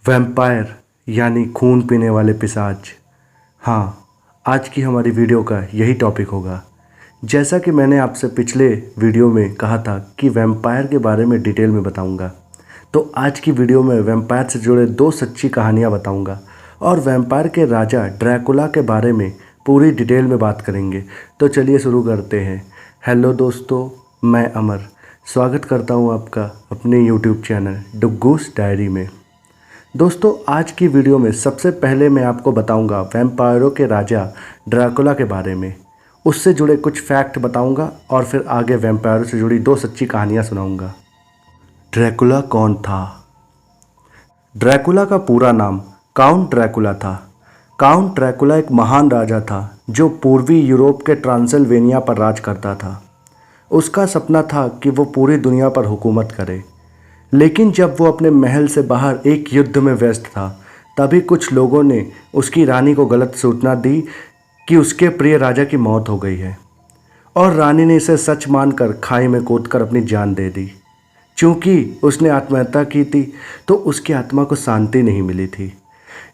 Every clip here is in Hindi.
वैम्पायर यानी खून पीने वाले पिशाच। हाँ, आज की हमारी वीडियो का यही टॉपिक होगा। जैसा कि मैंने आपसे पिछले वीडियो में कहा था कि वैम्पायर के बारे में डिटेल में बताऊंगा, तो आज की वीडियो में वैम्पायर से जुड़े 2 सच्ची कहानियां बताऊंगा और वैम्पायर के राजा ड्रैकुला के बारे में पूरी डिटेल में बात करेंगे। तो चलिए शुरू करते हैं। हेलो दोस्तों, मैं अमर स्वागत करता हूं आपका अपने यूट्यूब चैनल डुग्गूस डायरी में। दोस्तों, आज की वीडियो में सबसे पहले मैं आपको बताऊंगा वैम्पायरों के राजा ड्रैकुला के बारे में। उससे जुड़े कुछ फैक्ट बताऊंगा और फिर आगे वैम्पायरों से जुड़ी 2 सच्ची कहानियां सुनाऊंगा। ड्रैकुला कौन था? ड्रैकुला का पूरा नाम काउंट ड्रैकुला था। काउंट ड्रैकुला एक महान राजा था जो पूर्वी यूरोप के ट्रांसिल्वेनिया पर राज करता था। उसका सपना था कि वो पूरी दुनिया पर हुकूमत करे, लेकिन जब वो अपने महल से बाहर एक युद्ध में व्यस्त था, तभी कुछ लोगों ने उसकी रानी को गलत सूचना दी कि उसके प्रिय राजा की मौत हो गई है, और रानी ने इसे सच मानकर खाई में कूदकर अपनी जान दे दी। चूंकि उसने आत्महत्या की थी, तो उसकी आत्मा को शांति नहीं मिली थी।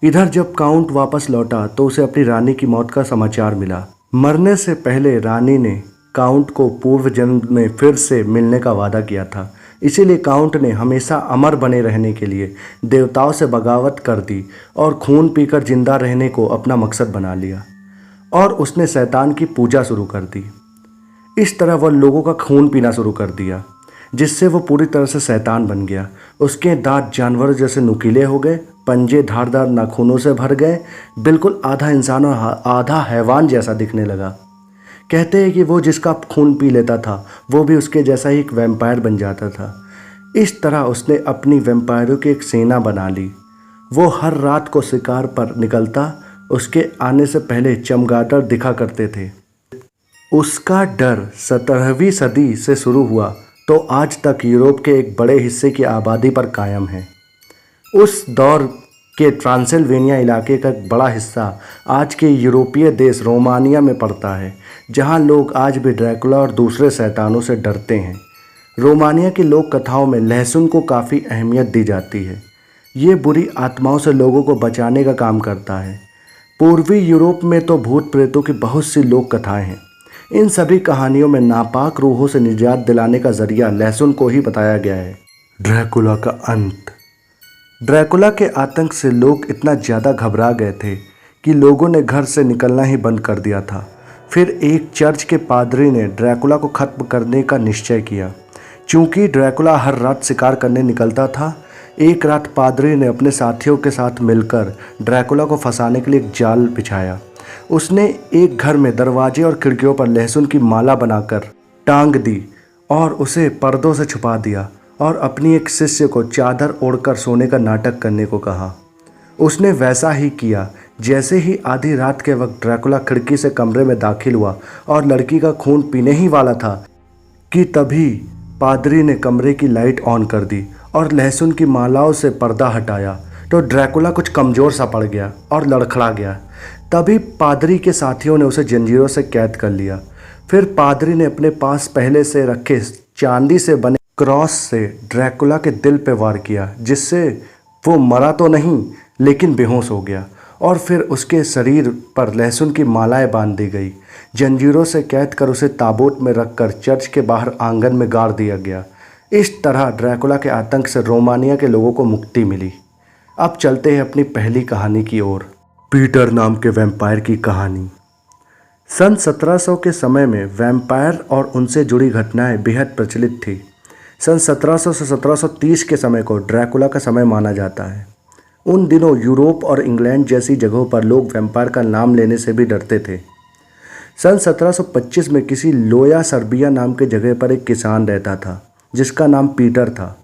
इधर जब काउंट वापस लौटा तो उसे अपनी रानी की मौत का समाचार मिला। मरने से पहले रानी ने काउंट को पूर्व जन्म में फिर से मिलने का वादा किया था। इसीलिए काउंट ने हमेशा अमर बने रहने के लिए देवताओं से बगावत कर दी और खून पीकर जिंदा रहने को अपना मकसद बना लिया, और उसने शैतान की पूजा शुरू कर दी। इस तरह वह लोगों का खून पीना शुरू कर दिया, जिससे वो पूरी तरह से शैतान बन गया। उसके दांत जानवरों जैसे नुकीले हो गए, पंजे धारदार नाखूनों से भर गए, बिल्कुल आधा इंसान और आधा हैवान जैसा दिखने लगा। कहते हैं कि वो जिसका खून पी लेता था वो भी उसके जैसा ही एक वैम्पायर बन जाता था। इस तरह उसने अपनी वैम्पायरों की एक सेना बना ली। वो हर रात को शिकार पर निकलता, उसके आने से पहले चमगादड़ दिखा करते थे। उसका डर 17वीं सदी से शुरू हुआ तो आज तक यूरोप के एक बड़े हिस्से की आबादी पर कायम है। उस दौर के ट्रांसिल्वेनिया इलाके का एक बड़ा हिस्सा आज के यूरोपीय देश रोमानिया में पड़ता है, जहां लोग आज भी ड्रैकुला और दूसरे शैतानों से डरते हैं। रोमानिया की लोक कथाओं में लहसुन को काफ़ी अहमियत दी जाती है। ये बुरी आत्माओं से लोगों को बचाने का काम करता है। पूर्वी यूरोप में तो भूत प्रेतों की बहुत सी लोक कथाएँ हैं। इन सभी कहानियों में नापाक रूहों से निजात दिलाने का जरिया लहसुन को ही बताया गया है। ड्रैकुला का अंत। ड्रैकुला के आतंक से लोग इतना ज़्यादा घबरा गए थे कि लोगों ने घर से निकलना ही बंद कर दिया था। फिर एक चर्च के पादरी ने ड्रैकुला को ख़त्म करने का निश्चय किया। चूंकि ड्रैकुला हर रात शिकार करने निकलता था, एक रात पादरी ने अपने साथियों के साथ मिलकर ड्रैकुला को फंसाने के लिए एक जाल बिछाया। उसने एक घर में दरवाजे और खिड़कियों पर लहसुन की माला बनाकर टांग दी और उसे पर्दों से छुपा दिया, और अपनी एक शिष्य को चादर ओढ़कर सोने का नाटक करने को कहा। उसने वैसा ही किया। जैसे ही आधी रात के वक्त ड्रैकुला खिड़की से कमरे में दाखिल हुआ और लड़की का खून पीने ही वाला था कि तभी पादरी ने कमरे की लाइट ऑन कर दी और लहसुन की मालाओं से पर्दा हटाया, तो ड्रैकुला कुछ कमज़ोर सा पड़ गया और लड़खड़ा गया। तभी पादरी के साथियों ने उसे जंजीरों से कैद कर लिया। फिर पादरी ने अपने पास पहले से रखे चांदी से बने क्रॉस से ड्रैकुला के दिल पे वार किया, जिससे वो मरा तो नहीं लेकिन बेहोश हो गया, और फिर उसके शरीर पर लहसुन की मालाएं बांध दी गई। जंजीरों से कैद कर उसे ताबूत में रखकर चर्च के बाहर आंगन में गाड़ दिया गया। इस तरह ड्रैकुला के आतंक से रोमानिया के लोगों को मुक्ति मिली। अब चलते हैं अपनी पहली कहानी की ओर। पीटर नाम के वैम्पायर की कहानी। सन 1700 के समय में वैम्पायर और उनसे जुड़ी घटनाएं बेहद प्रचलित थी। सन 1700 से 1730 के समय को ड्रैकुला का समय माना जाता है। उन दिनों यूरोप और इंग्लैंड जैसी जगहों पर लोग वैम्पायर का नाम लेने से भी डरते थे। सन 1725 में किसी लोया सर्बिया नाम के जगह पर एक किसान रहता था जिसका नाम पीटर था।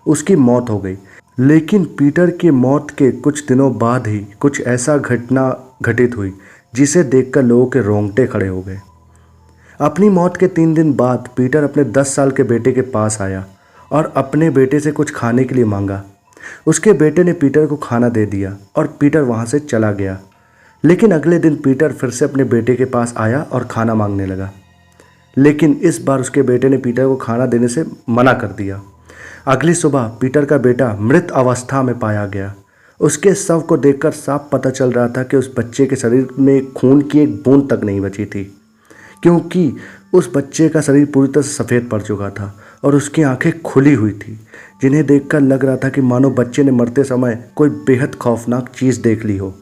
उसकी मौत हो गई, लेकिन पीटर की मौत के कुछ दिनों बाद ही कुछ ऐसा घटना घटित हुई जिसे देखकर लोगों के रोंगटे खड़े हो गए। अपनी मौत के 3 दिन बाद पीटर अपने 10 साल के बेटे के पास आया और अपने बेटे से कुछ खाने के लिए मांगा। उसके बेटे ने पीटर को खाना दे दिया और पीटर वहाँ से चला गया। लेकिन अगले दिन पीटर फिर से अपने बेटे के पास आया और खाना मांगने लगा, लेकिन इस बार उसके बेटे ने पीटर को खाना देने से मना कर दिया। अगली सुबह पीटर का बेटा मृत अवस्था में पाया गया उसके शव को देखकर साफ पता चल रहा था कि उस बच्चे के शरीर में खून की एक बूंद तक नहीं बची थी, क्योंकि उस बच्चे का शरीर पूरी तरह से सफ़ेद पड़ चुका था और उसकी आंखें खुली हुई थी, जिन्हें देखकर लग रहा था कि मानो बच्चे ने मरते समय कोई बेहद खौफनाक चीज़ देख ली हो।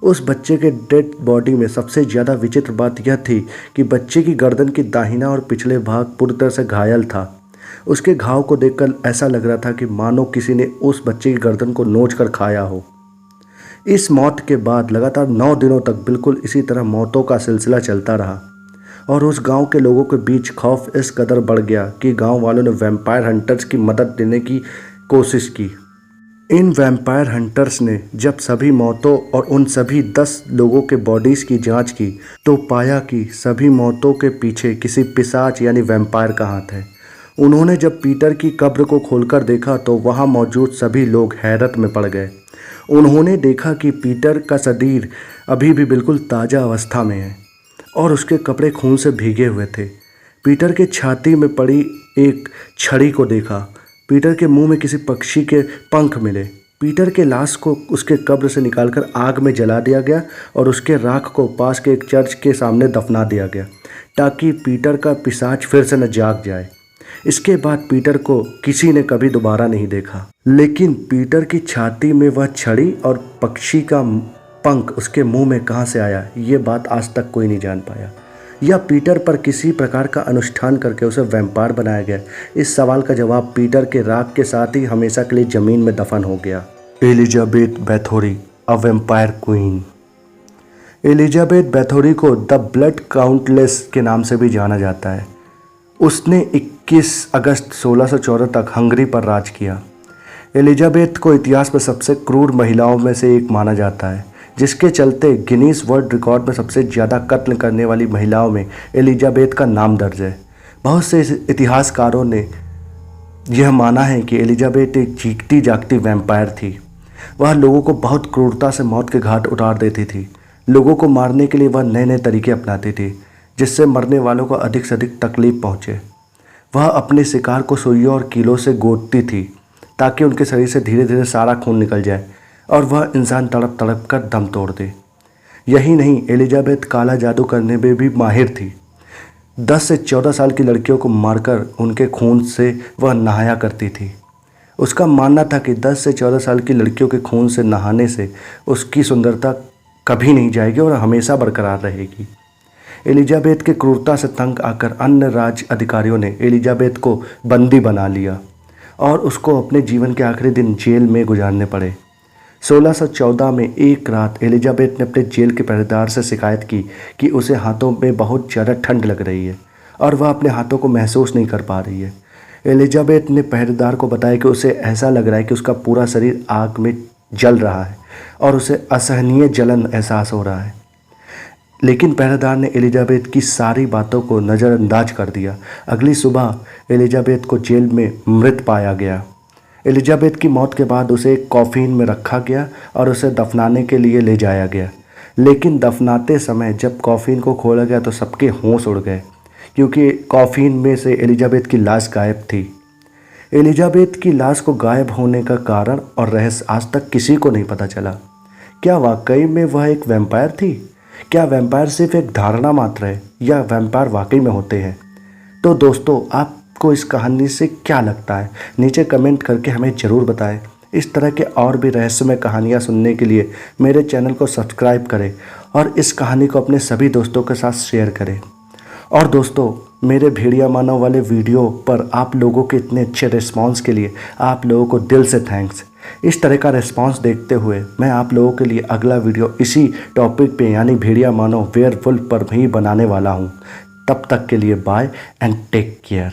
उस बच्चे के डेड बॉडी में सबसे ज़्यादा विचित्र बात यह थी कि बच्चे की गर्दन की दाहिना और पिछले भाग पूरी तरह से घायल था। उसके घाव को देखकर ऐसा लग रहा था कि मानो किसी ने उस बच्चे की गर्दन को नोच कर खाया हो। इस मौत के बाद लगातार 9 दिनों तक बिल्कुल इसी तरह मौतों का सिलसिला चलता रहा और उस गांव के लोगों के बीच खौफ इस कदर बढ़ गया कि गांव वालों ने वैम्पायर हंटर्स की मदद लेने की कोशिश की। इन वैम्पायर हंटर्स ने जब सभी मौतों और उन सभी 10 लोगों के बॉडीज़ की जांच की तो पाया कि सभी मौतों के पीछे किसी पिशाच यानी वैम्पायर का हाथ है। उन्होंने जब पीटर की कब्र को खोलकर देखा तो वहां मौजूद सभी लोग हैरत में पड़ गए। उन्होंने देखा कि पीटर का शरीर अभी भी बिल्कुल ताज़ा अवस्था में है और उसके कपड़े खून से भीगे हुए थे। पीटर के छाती में पड़ी एक छड़ी को देखा। पीटर के मुंह में किसी पक्षी के पंख मिले। पीटर के लाश को उसके कब्र से निकालकर आग में जला दिया गया और उसके राख को पास के एक चर्च के सामने दफना दिया गया ताकि पीटर का पिशाच फिर से न जाग जाए। इसके बाद पीटर को किसी ने कभी दोबारा नहीं देखा, लेकिन पीटर की छाती में वह छड़ी और पक्षी का पंख उसके मुंह में कहां से आया, ये बात आज तक कोई नहीं जान पाया। या पीटर पर किसी प्रकार का अनुष्ठान करके उसे वैम्पायर बनाया गया, इस सवाल का जवाब पीटर के राख के साथ ही हमेशा के लिए ज़मीन में दफन हो गया। Elizabeth Bathory, a vampire queen. Elizabeth Bathory को द ब्लड काउंटलेस के नाम से भी जाना जाता है। उसने 21 अगस्त 1614 तक हंगरी पर राज किया। एलिजाबेथ को इतिहास में सबसे क्रूर महिलाओं में से एक माना जाता है, जिसके चलते गिनीज वर्ल्ड रिकॉर्ड में सबसे ज़्यादा कत्ल करने वाली महिलाओं में एलिजाबेथ का नाम दर्ज है। बहुत से इतिहासकारों ने यह माना है कि एलिजाबेथ एक जीती जागती वैम्पायर थी। वह लोगों को बहुत क्रूरता से मौत के घाट उतार देती थी। लोगों को मारने के लिए वह नए नए तरीके अपनाती थी, जिससे मरने वालों को अधिक से अधिक तकलीफ पहुँचे। वह अपने शिकार को सुइयों और कीलों से गोदती थी ताकि उनके शरीर से धीरे धीरे सारा खून निकल जाए और वह इंसान तड़प तड़प कर दम तोड़ दे। यही नहीं, एलिजाबेथ काला जादू करने में भी माहिर थी। 10 से 14 साल की लड़कियों को मारकर उनके खून से वह नहाया करती थी। उसका मानना था कि 10 से 14 साल की लड़कियों के खून से नहाने से उसकी सुंदरता कभी नहीं जाएगी और हमेशा बरकरार रहेगी। एलिजाबेथ के क्रूरता से तंग आकर अन्य राज्य अधिकारियों ने एलिजाबेथ को बंदी बना लिया और उसको अपने जीवन के आखिरी दिन जेल में गुजारने पड़े। 1614 में एक रात एलिजाबेथ ने अपने जेल के पहरेदार से शिकायत की कि उसे हाथों में बहुत ज़्यादा ठंड लग रही है और वह अपने हाथों को महसूस नहीं कर पा रही है। एलिजाबेथ ने पहरेदार को बताया कि उसे ऐसा लग रहा है कि उसका पूरा शरीर आग में जल रहा है और उसे असहनीय जलन एहसास हो रहा है। लेकिन पहरेदार ने एलिजाबेथ की सारी बातों को नज़रअंदाज कर दिया। अगली सुबह एलिजाबेथ को जेल में मृत पाया गया। एलिजाबेथ की मौत के बाद उसे एक कॉफिन में रखा गया और उसे दफनाने के लिए ले जाया गया। लेकिन दफनाते समय जब कॉफिन को खोला गया तो सबके होश उड़ गए, क्योंकि कॉफिन में से एलिजाबेथ की लाश गायब थी। एलिजाबेथ की लाश को गायब होने का कारण और रहस्य आज तक किसी को नहीं पता चला। क्या वाकई में वह एक वैम्पायर थी? क्या वैम्पायर सिर्फ एक धारणा मात्र है या वैम्पायर वाकई में होते हैं? तो दोस्तों, आपको इस कहानी से क्या लगता है, नीचे कमेंट करके हमें ज़रूर बताएं। इस तरह के और भी रहस्यमय कहानियाँ सुनने के लिए मेरे चैनल को सब्सक्राइब करें और इस कहानी को अपने सभी दोस्तों के साथ शेयर करें। और दोस्तों, मेरे भेड़िया मानव वाले वीडियो पर आप लोगों के इतने अच्छे रिस्पांस के लिए आप लोगों को दिल से थैंक्स। इस तरह का रिस्पांस देखते हुए मैं आप लोगों के लिए अगला वीडियो इसी टॉपिक पे यानी भेड़िया मानव वेयरवुल्फ पर भी बनाने वाला हूँ। तब तक के लिए बाय एंड टेक केयर।